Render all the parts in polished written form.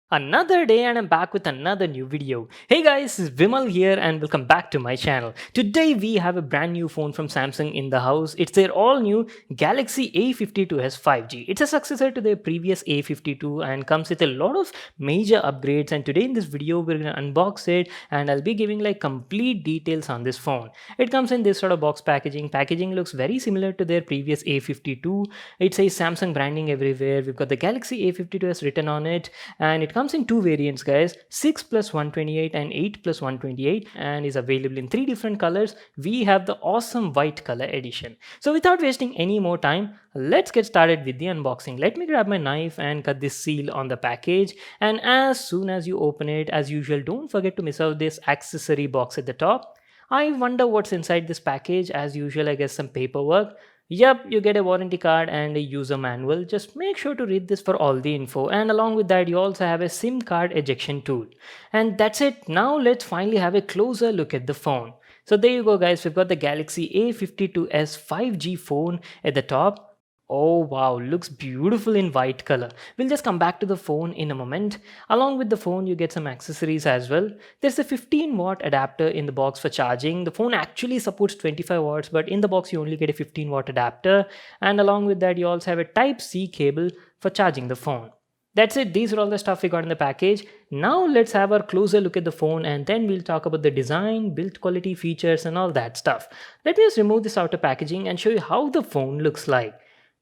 Another day and I'm back with another new video. Hey guys, this is Vimal here and welcome back to my channel. Today we have a brand new phone from Samsung in the house. It's their all new Galaxy A52s 5G. It's a successor to their previous A52 and comes with a lot of major upgrades, and today in this video we're going to unbox it and I'll be giving like complete details on this phone. It comes in this sort of box packaging. Packaging looks very similar to their previous A52. It says Samsung branding everywhere. We've got the Galaxy A52s written on it, and it comes in two variants guys, 6 plus 128 and 8 plus 128, and is available in three different colors. We have the awesome white color edition. So without wasting any more time, let's get started with the unboxing. Let me grab my knife and cut this seal on the package, and as soon as you open it, as usual, don't forget to miss out this accessory box at the top. I wonder what's inside this package. As usual, I guess some paperwork. Yep, you get a warranty card and a user manual. Just make sure to read this for all the info, and along with that you also have a SIM card ejection tool. And that's it. Now let's finally have a closer look at the phone. So there you go guys, we've got the Galaxy A52s 5G phone at the top. Oh wow, looks beautiful in white color. We'll just come back to the phone in a moment. Along with the phone, you get some accessories as well. There's a 15-watt adapter in the box for charging. The phone actually supports 25 watts, but in the box you only get a 15-watt adapter. And along with that, you also have a Type-C cable for charging the phone. That's it. These are all the stuff we got in the package. Now let's have a closer look at the phone, and then we'll talk about the design, build quality, features and all that stuff. Let me just remove this outer packaging and show you how the phone looks like.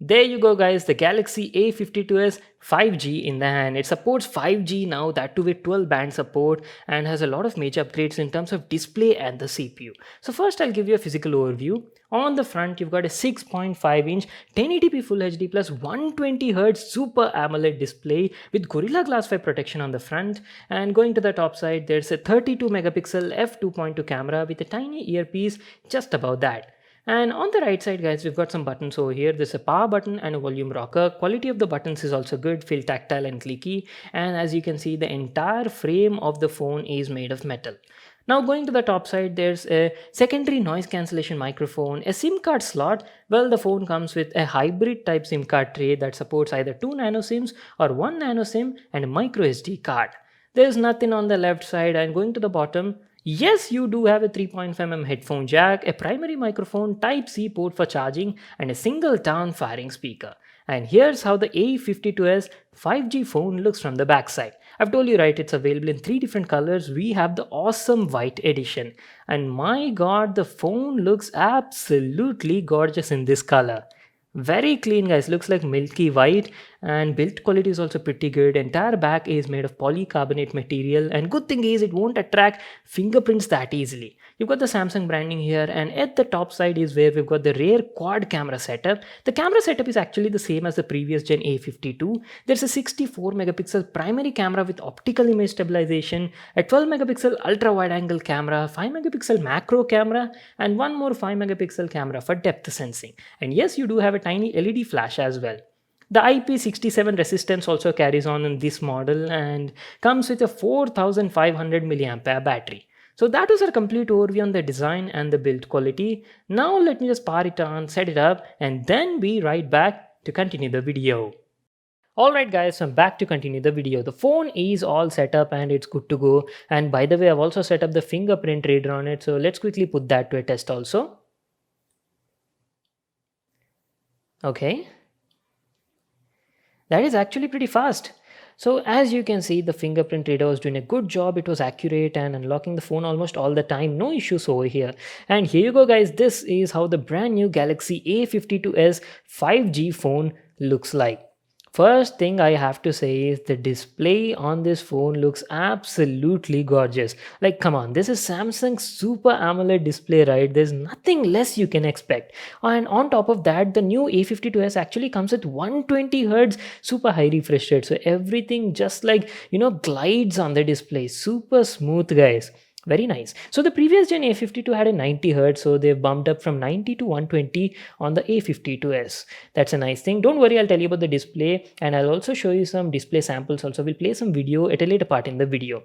There you go guys, the Galaxy A52s 5G in the hand. It supports 5G now, that too with 12 band support, and has a lot of major upgrades in terms of display and the CPU. So first I'll give you a physical overview. On the front you've got a 6.5-inch 1080p Full HD plus 120Hz Super AMOLED display with Gorilla Glass 5 protection on the front, and going to the top side there's a 32 megapixel f2.2 camera with a tiny earpiece just above that. And on the right side guys, we've got some buttons over here. There's a power button and a volume rocker. Quality of the buttons is also good, feel tactile and clicky. And as you can see, the entire frame of the phone is made of metal. Now going to the top side, there's a secondary noise cancellation microphone, a SIM card slot. Well, the phone comes with a hybrid type SIM card tray that supports either 2 nano SIMs or 1 nano SIM and a micro SD card. There's nothing on the left side, and going to the bottom, yes, you do have a 3.5mm headphone jack, a primary microphone, Type-C port for charging, and a single down firing speaker. And here's how the A52s 5G phone looks from the backside. I've told you right, it's available in three different colors. We have the awesome white edition. And my god, the phone looks absolutely gorgeous in this color. Very clean guys, looks like milky white, and build quality is also pretty good. Entire back is made of polycarbonate material, and good thing is it won't attract fingerprints that easily. You've got the Samsung branding here, and at the top side is where we've got the rear quad camera setup. The camera setup is actually the same as the previous gen A52. There's a 64 megapixel primary camera with optical image stabilization, a 12 megapixel ultra wide angle camera, 5 megapixel macro camera, and one more 5 megapixel camera for depth sensing. And yes, you do have a tiny LED flash as well. The IP67 resistance also carries on in this model and comes with a 4500 mAh battery. So that was our complete overview on the design and the build quality. Now let me just power it on, set it up, and then be right back to continue the video. Alright guys, so I'm back to continue the video. The phone is all set up and it's good to go. And by the way, I've also set up the fingerprint reader on it. So let's quickly put that to a test also. Okay. That is actually pretty fast. So as you can see, the fingerprint reader was doing a good job. It was accurate and unlocking the phone almost all the time. No issues over here. And here you go guys. This is how the brand new Galaxy A52s 5G phone looks like. First thing I have to say is the display on this phone looks absolutely gorgeous. Like, come on, this is Samsung's Super AMOLED display, right? There's nothing less you can expect. And on top of that, the new A52s actually comes with 120Hz super high refresh rate. So everything just like, glides on the display. Super smooth, guys. Very nice. So the previous gen A52 had a 90Hz, so they've bumped up from 90 to 120 on the A52s. That's a nice thing. Don't worry, I'll tell you about the display, and I'll also show you some display samples also. We'll play some video at a later part in the video.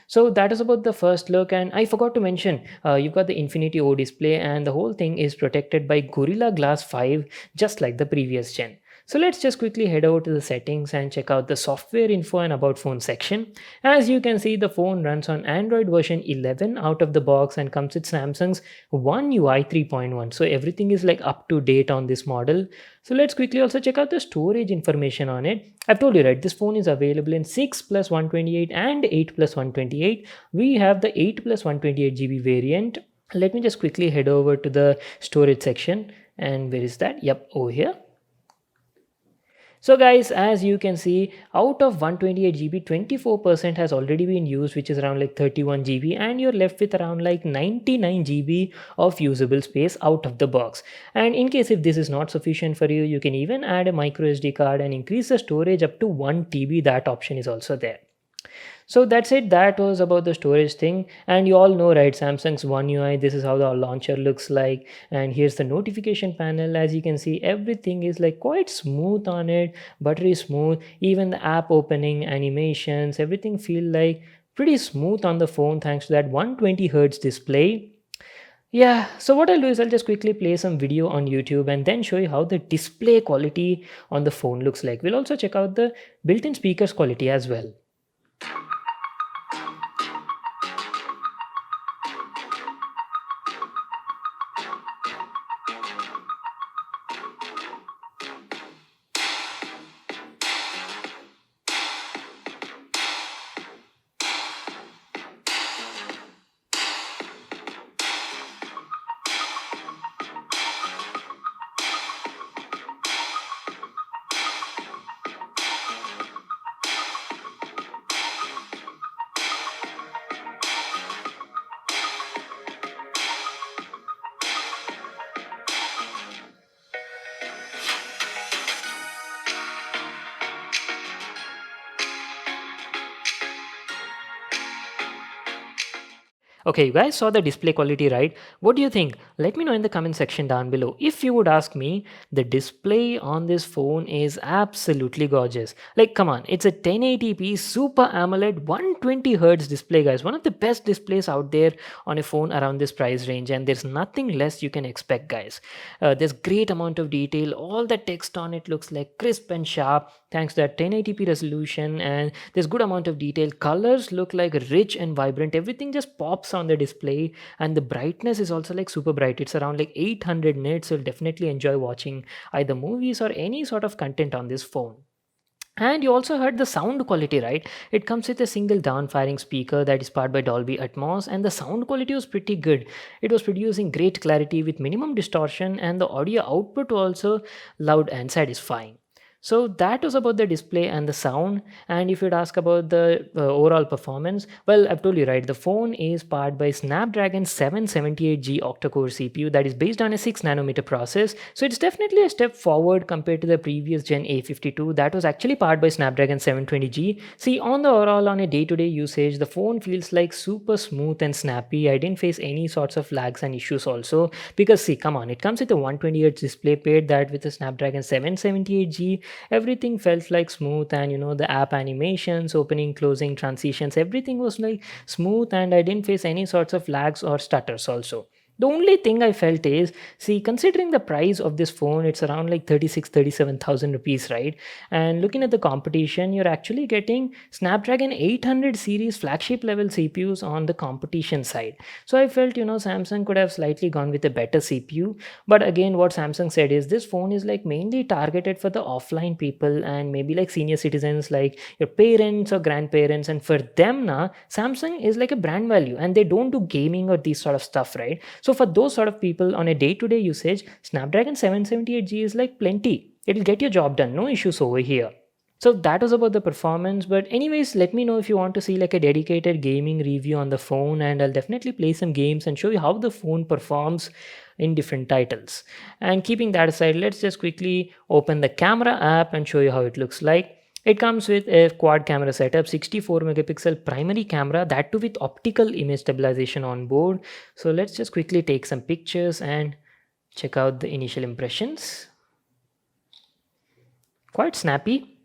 So that is about the first look, and I forgot to mention, you've got the Infinity O display, and the whole thing is protected by Gorilla Glass 5, just like the previous gen. So let's just quickly head over to the settings and check out the software info and about phone section. As you can see, the phone runs on Android version 11 out of the box and comes with Samsung's One UI 3.1. So everything is like up to date on this model. So let's quickly also check out the storage information on it. I've told you, right, this phone is available in 6 plus 128 and 8 plus 128. We have the 8 plus 128 GB variant. Let me just quickly head over to the storage section. And where is that? Yep, over here. So guys, as you can see, out of 128 GB, 24% has already been used, which is around like 31 GB, and you're left with around like 99 GB of usable space out of the box. And in case if this is not sufficient for you, you can even add a micro SD card and increase the storage up to 1 TB. That option is also there. So that's it. That was about the storage thing. And you all know, right, Samsung's One UI, this is how the launcher looks like. And here's the notification panel. As you can see, everything is like quite smooth on it, buttery smooth. Even the app opening, animations, everything feel like pretty smooth on the phone thanks to that 120 hertz display. Yeah, so what I'll do is I'll just quickly play some video on YouTube and then show you how the display quality on the phone looks like. We'll also check out the built-in speakers quality as well. Okay, you guys saw the display quality, right? What do you think? Let me know in the comment section down below. If you would ask me, the display on this phone is absolutely gorgeous. Like, come on, it's a 1080p Super AMOLED 120 Hz display, guys. One of the best displays out there on a phone around this price range, and there's nothing less you can expect, guys. There's great amount of detail. All the text on it looks like crisp and sharp thanks to that 1080p resolution, and there's good amount of detail. Colors look like rich and vibrant. Everything just pops on the display, and the brightness is also like super bright. It's around like 800 nits, so you'll definitely enjoy watching either movies or any sort of content on this phone. And you also heard the sound quality, right? It comes with a single down-firing speaker that is powered by Dolby Atmos, and the sound quality was pretty good. It was producing great clarity with minimum distortion, and the audio output also loud and satisfying. So that was about the display and the sound. And if you'd ask about the overall performance, well, I've told you, right, the phone is powered by Snapdragon 778G octa-core CPU that is based on a 6 nanometer process. So it's definitely a step forward compared to the previous gen A52 that was actually powered by Snapdragon 720G. See, on the overall, on a day-to-day usage, the phone feels like super smooth and snappy. I didn't face any sorts of lags and issues also, because see, come on, it comes with a 128Hz display paired that with a Snapdragon 778G. Everything felt like smooth, and the app animations, opening, closing, transitions, everything was like smooth, and I didn't face any sorts of lags or stutters also. The only thing I felt is, see, considering the price of this phone, it's around like 37,000 rupees, right? And looking at the competition, you're actually getting Snapdragon 800 series flagship level CPUs on the competition side. So I felt, Samsung could have slightly gone with a better CPU. But again, what Samsung said is this phone is like mainly targeted for the offline people and maybe like senior citizens like your parents or grandparents. And for them, Samsung is like a brand value, and they don't do gaming or these sort of stuff, right? So for those sort of people on a day-to-day usage, Snapdragon 778G is like plenty. It'll get your job done, no issues over here. So that was about the performance. But anyways, let me know if you want to see like a dedicated gaming review on the phone, and I'll definitely play some games and show you how the phone performs in different titles. And keeping that aside, let's just quickly open the camera app and show you how it looks like. It comes with a quad camera setup, 64 megapixel primary camera, that too with optical image stabilization on board. So let's just quickly take some pictures and check out the initial impressions. Quite snappy.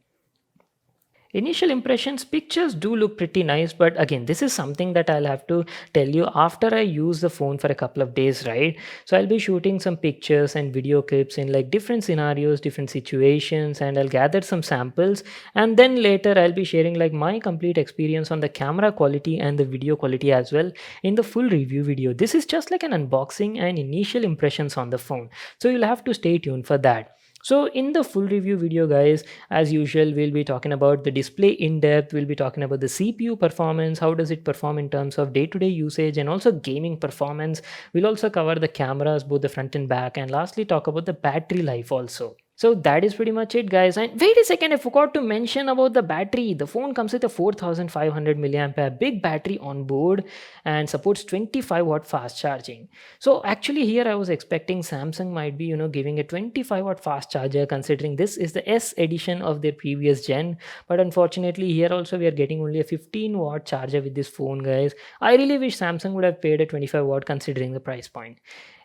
Initial impressions, pictures do look pretty nice, but again, this is something that I'll have to tell you after I use the phone for a couple of days, right? So I'll be shooting some pictures and video clips in like different scenarios, different situations, and I'll gather some samples, and then later I'll be sharing like my complete experience on the camera quality and the video quality as well in the full review video. This is just like an unboxing and initial impressions on the phone, so you'll have to stay tuned for that. So in the full review video, guys, as usual, we'll be talking about the display in depth, we'll be talking about the CPU performance, how does it perform in terms of day-to-day usage, and also gaming performance. We'll also cover the cameras, both the front and back, and lastly talk about the battery life also. So that is pretty much it, guys. And wait a second, I forgot to mention about the battery. The phone comes with a 4500 milliampere big battery on board and supports 25-watt fast charging. So actually here I was expecting Samsung might be, giving a 25-watt fast charger, considering this is the S edition of their previous gen. But unfortunately here also we are getting only a 15-watt charger with this phone, guys. I really wish Samsung would have paid a 25-watt considering the price point.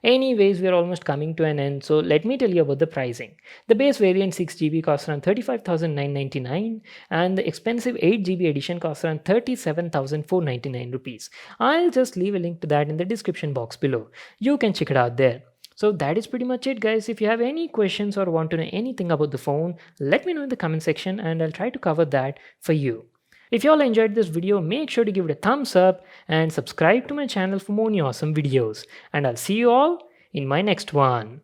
Anyways, we are almost coming to an end, so let me tell you about the pricing. The base variant 6GB costs around 35,999 and the expensive 8GB edition costs around 37,499 rupees. I'll just leave a link to that in the description box below. You can check it out there. So that is pretty much it, guys. If you have any questions or want to know anything about the phone, let me know in the comment section and I'll try to cover that for you. If you all enjoyed this video, make sure to give it a thumbs up and subscribe to my channel for more new awesome videos. And I'll see you all in my next one.